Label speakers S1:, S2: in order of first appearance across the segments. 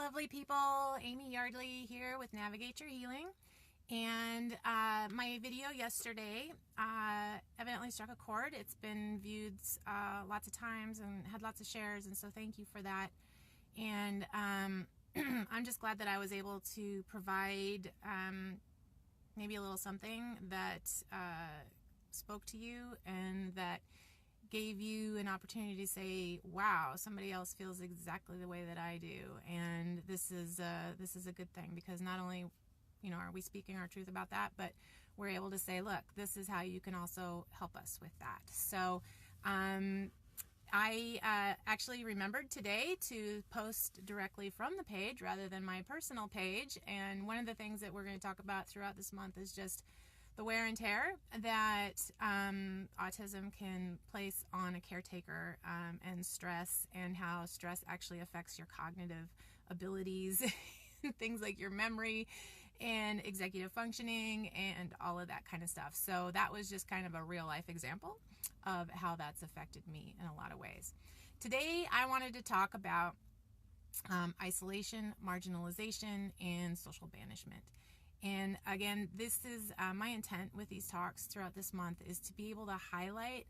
S1: lovely people. Amy Yardley here with Navigate Your Healing. And my video yesterday evidently struck a chord. It's been viewed lots of times and had lots of shares, and so thank you for that. And I'm just glad that I was able to provide maybe a little something that spoke to you and that gave you an opportunity to say, wow, somebody else feels exactly the way that I do. And this is a good thing, because not only, you know, are we speaking our truth about that, but we're able to say, look, this is how you can also help us with that. So I actually remembered today to post directly from the page rather than my personal page. And one of the things that we're going to talk about throughout this month is just the wear and tear that autism can place on a caretaker, and stress, and how stress actually affects your cognitive abilities, things like your memory and executive functioning and all of that kind of stuff. So that was just kind of a real life example of how that's affected me in a lot of ways. Today I wanted to talk about isolation, marginalization, and social banishment. And again, this is my intent with these talks throughout this month, is to be able to highlight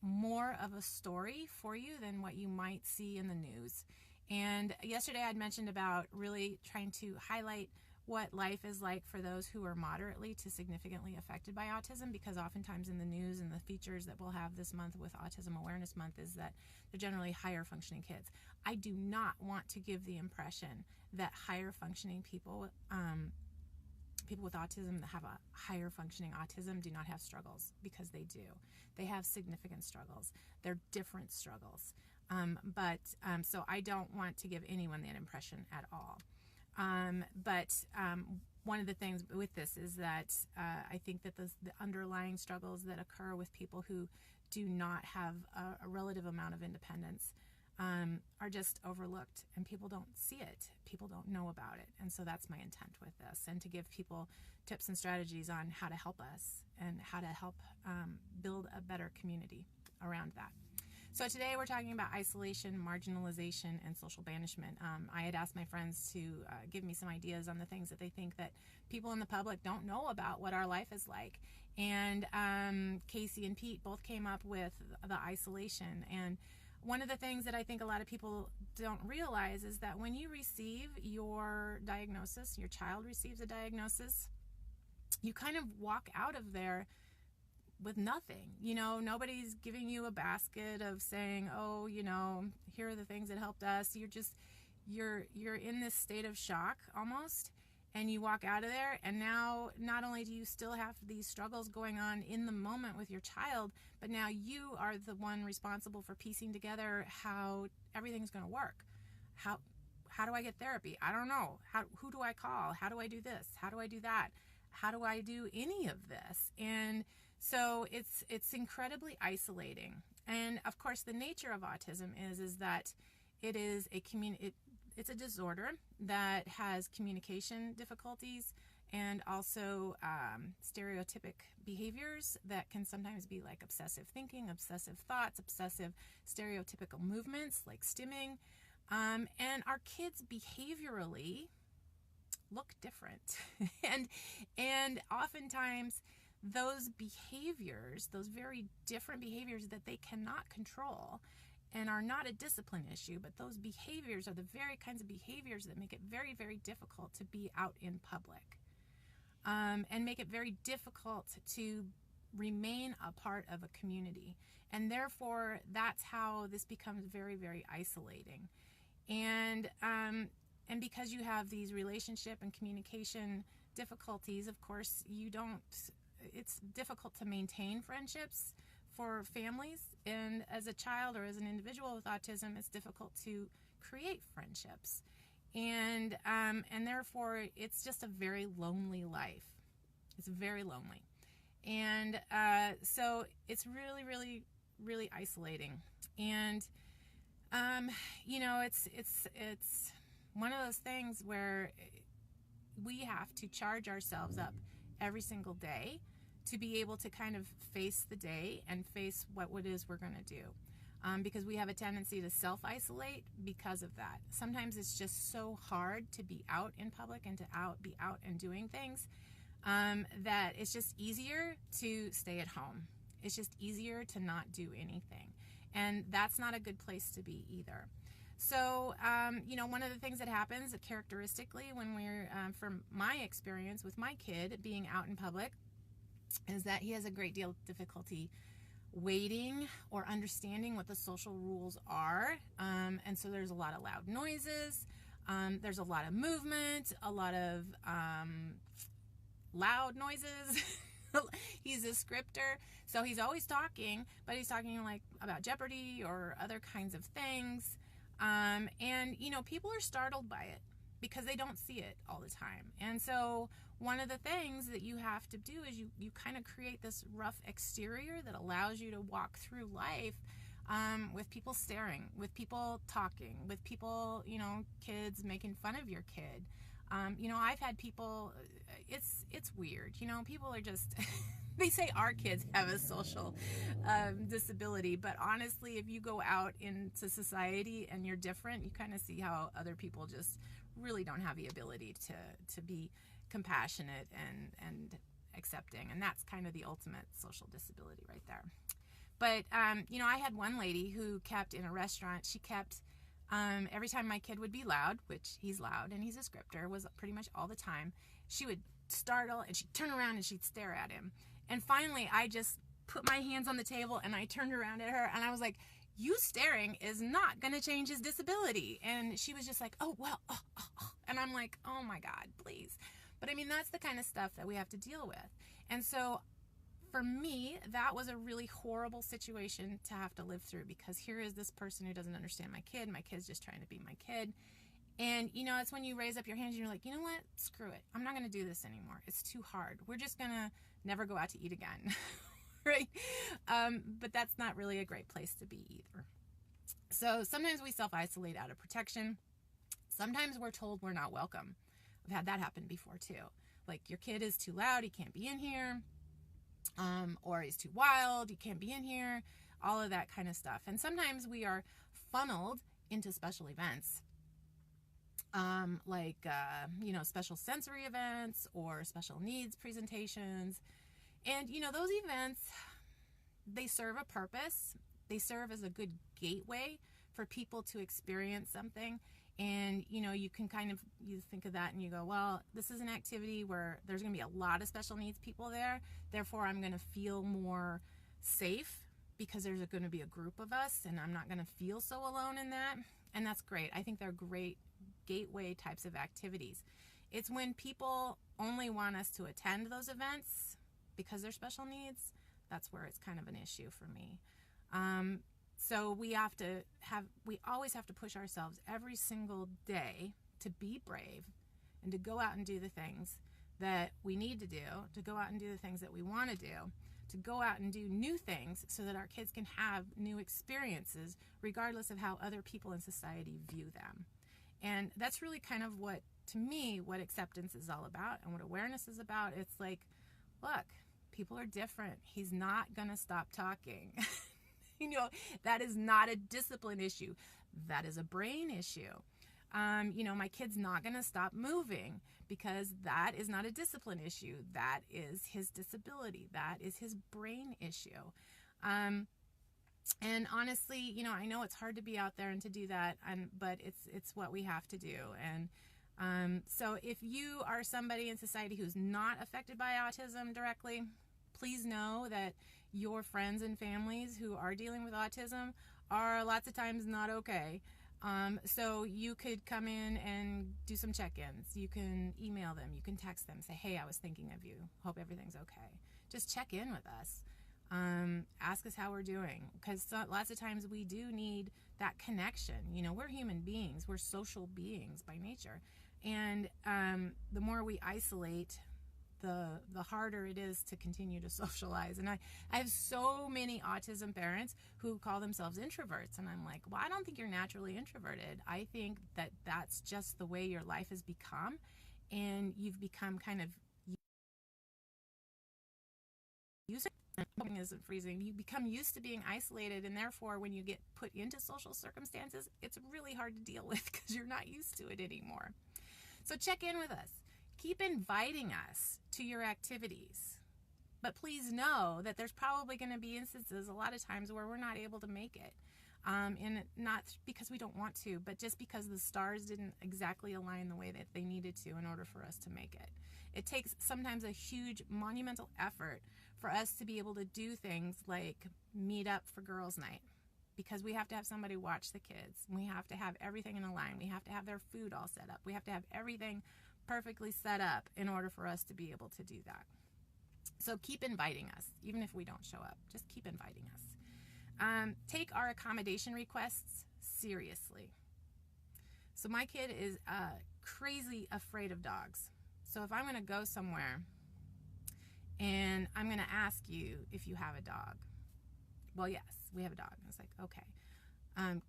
S1: more of a story for you than what you might see in the news. And yesterday I'd mentioned about really trying to highlight what life is like for those who are moderately to significantly affected by autism, because oftentimes in the news and the features that we'll have this month with Autism Awareness Month is that they're generally higher functioning kids. I do not want to give the impression that higher functioning people with autism that have a higher functioning autism do not have struggles, because they do. They have significant struggles. They're different struggles. So I don't want to give anyone that impression at all. One of the things with this is that I think that the underlying struggles that occur with people who do not have a relative amount of independence are just overlooked, and people don't see it. People don't know about it. And so that's my intent with this, and to give people tips and strategies on how to help us and how to help build a better community around that. So today we're talking about isolation, marginalization, and social banishment. I had asked my friends to give me some ideas on the things that they think that people in the public don't know about what our life is like. And Casey and Pete both came up with the isolation. And one of the things that I think a lot of people don't realize is that when you receive your diagnosis, your child receives a diagnosis, you kind of walk out of there with nothing. You know, nobody's giving you a basket of saying, oh, you know, here are the things that helped us. You're in this state of shock almost, and you walk out of there, and now not only do you still have these struggles going on in the moment with your child, but now you are the one responsible for piecing together how everything's going to work. How do I get therapy? I don't know. Who do I call? How do I do this? How do I do that? How do I do any of this? And so it's incredibly isolating. And of course, the nature of autism is that it is it's a disorder that has communication difficulties and also stereotypic behaviors that can sometimes be like obsessive thinking, obsessive thoughts, obsessive stereotypical movements like stimming. And our kids behaviorally look different. and oftentimes those behaviors, those very different behaviors that they cannot control and are not a discipline issue, but those behaviors are the very kinds of behaviors that make it very, very difficult to be out in public, and make it very difficult to remain a part of a community. And therefore, that's how this becomes very, very isolating. And because you have these relationship and communication difficulties, of course, it's difficult to maintain friendships for families, and as a child or as an individual with autism, it's difficult to create friendships, and therefore it's just a very lonely life. It's very lonely, and so it's really, really, really isolating. And you know, it's one of those things where we have to charge ourselves up every single day to be able to kind of face the day and face what it is we're going to do. because we have a tendency to self-isolate because of that. Sometimes it's just so hard to be out in public and to be out and doing things, that it's just easier to stay at home. It's just easier to not do anything. And that's not a good place to be either. So, one of the things that happens characteristically when we're, from my experience with my kid being out in public, is that he has a great deal of difficulty waiting or understanding what the social rules are. And so there's a lot of loud noises. There's a lot of movement, a lot of loud noises. He's a scripter, so he's always talking, but he's talking like about Jeopardy or other kinds of things. And people are startled by it because they don't see it all the time. And so one of the things that you have to do is you kind of create this rough exterior that allows you to walk through life with people staring, with people talking, with people, kids making fun of your kid. I've had people, it's weird, people are just, they say our kids have a social disability, but honestly, if you go out into society and you're different, you kind of see how other people just really don't have the ability to be compassionate and accepting, and that's kind of the ultimate social disability right there. But, I had one lady who kept in a restaurant, she kept, every time my kid would be loud, which he's loud and he's a scripter, was pretty much all the time, she would startle and she'd turn around and she'd stare at him. And finally, I just put my hands on the table and I turned around at her and I was like, you staring is not going to change his disability. And she was just like, oh, well, and I'm like, oh my God, please. But that's the kind of stuff that we have to deal with. And so for me, that was a really horrible situation to have to live through, because here is this person who doesn't understand my kid. My kid's just trying to be my kid. And, it's when you raise up your hands and you're like, you know what? Screw it. I'm not going to do this anymore. It's too hard. We're just going to never go out to eat again. Right? But that's not really a great place to be either. So sometimes we self-isolate out of protection. Sometimes we're told we're not welcome. I've had that happen before too. Like, your kid is too loud, he can't be in here. Or he's too wild, he can't be in here. All of that kind of stuff. And sometimes we are funneled into special events. Special sensory events or special needs presentations. And, those events, they serve a purpose. They serve as a good gateway for people to experience something. And, you can you think of that and you go, well, this is an activity where there's going to be a lot of special needs people there. Therefore, I'm going to feel more safe because there's going to be a group of us and I'm not going to feel so alone in that. And that's great. I think they're great gateway types of activities. It's when people only want us to attend those events because they're special needs, that's where it's kind of an issue for me. So we always have to push ourselves every single day to be brave and to go out and do the things that we need to do, to go out and do the things that we want to do, to go out and do new things so that our kids can have new experiences regardless of how other people in society view them. And that's really kind of what acceptance is all about and what awareness is about. It's like, look, people are different. He's not going to stop talking. That is not a discipline issue. That is a brain issue. My kid's not going to stop moving because that is not a discipline issue. That is his disability. That is his brain issue. And honestly, I know it's hard to be out there and to do that, but it's what we have to do. And so if you are somebody in society who's not affected by autism directly, please know that your friends and families who are dealing with autism are lots of times not okay. So you could come in and do some check-ins. You can email them. You can text them. Say, hey, I was thinking of you. Hope everything's okay. Just check in with us. Ask us how we're doing. Because lots of times we do need that connection. We're human beings. We're social beings by nature. And the more we isolate, the harder it is to continue to socialize. And I have so many autism parents who call themselves introverts, and I'm like, well, I don't think you're naturally introverted. I think that that's just the way your life has become, and you've become kind of used. isn't freezing. You become used to being isolated, and therefore when you get put into social circumstances, it's really hard to deal with because you're not used to it anymore. So check in with us. Keep inviting us to your activities. But please know that there's probably going to be instances a lot of times where we're not able to make it. And not because we don't want to, but just because the stars didn't exactly align the way that they needed to in order for us to make it. It takes sometimes a huge monumental effort for us to be able to do things like meet up for girls' night, because we have to have somebody watch the kids. We have to have everything in a line. We have to have their food all set up. We have to have everything perfectly set up in order for us to be able to do that. So keep inviting us, even if we don't show up. Just keep inviting us. Take our accommodation requests seriously. So my kid is crazy afraid of dogs. So if I'm going to go somewhere and I'm going to ask you if you have a dog, well, yes, we have a dog. I was like, okay.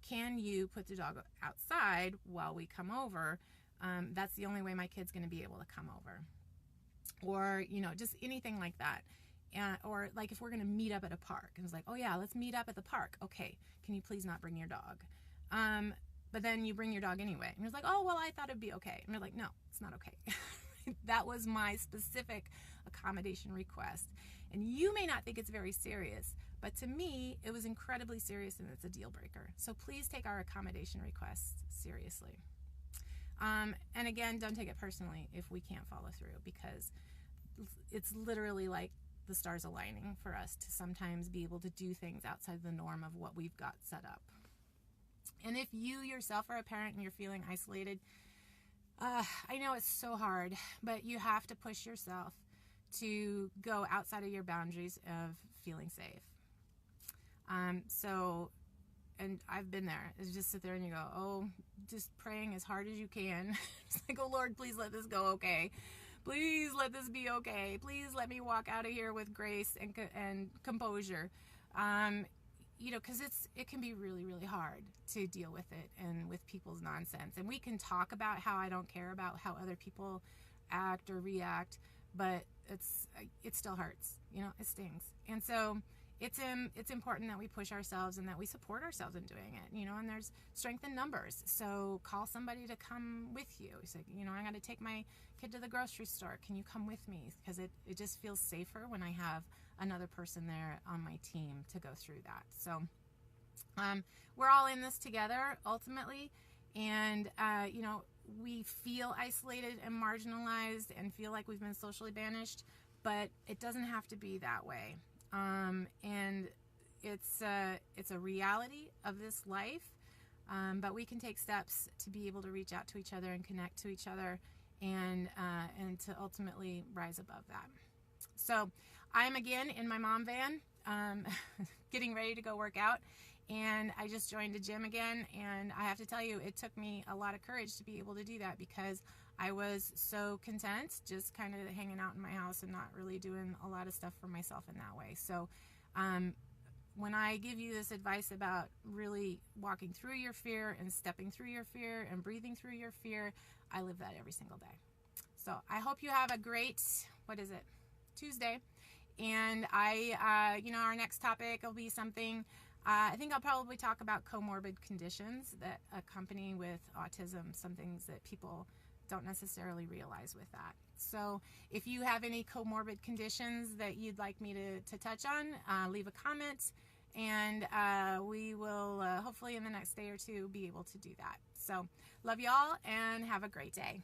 S1: Can you put the dog outside while we come over? That's the only way my kid's going to be able to come over. Or, just anything like that. Or like if we're going to meet up at a park, and it's like, oh yeah, let's meet up at the park. Okay, can you please not bring your dog? But then you bring your dog anyway. And it's like, oh, well, I thought it'd be okay. And you're like, no, it's not okay. That was my specific accommodation request. And you may not think it's very serious, but to me, it was incredibly serious, and it's a deal breaker. So please take our accommodation requests seriously. And again, don't take it personally if we can't follow through, because it's literally like the stars aligning for us to sometimes be able to do things outside the norm of what we've got set up. And if you yourself are a parent and you're feeling isolated, I know it's so hard, but you have to push yourself to go outside of your boundaries of feeling safe. And I've been there. It's just sit there and you go, oh, just praying as hard as you can. It's like, oh Lord, please let this go okay. Please let this be okay. Please let me walk out of here with grace and composure. Because it can be really, really hard to deal with it and with people's nonsense. And we can talk about how I don't care about how other people act or react, but it still hurts. It stings. And so it's important that we push ourselves and that we support ourselves in doing it, and there's strength in numbers. So call somebody to come with you. It's like, I got to take my kid to the grocery store. Can you come with me? Because it just feels safer when I have another person there on my team to go through that. So we're all in this together ultimately. And, we feel isolated and marginalized and feel like we've been socially banished, but it doesn't have to be that way. And it's a reality of this life, but we can take steps to be able to reach out to each other and connect to each other, and to ultimately rise above that. So I'm again in my mom van, getting ready to go work out, and I just joined a gym again, and I have to tell you, it took me a lot of courage to be able to do that, because I was so content just kind of hanging out in my house and not really doing a lot of stuff for myself in that way. So when I give you this advice about really walking through your fear and stepping through your fear and breathing through your fear, I live that every single day. So I hope you have a great, Tuesday. And our next topic will be something, I think I'll probably talk about comorbid conditions that accompany with autism, some things that people don't necessarily realize with that. So if you have any comorbid conditions that you'd like me to touch on, leave a comment, and we will hopefully in the next day or two be able to do that. So love y'all and have a great day.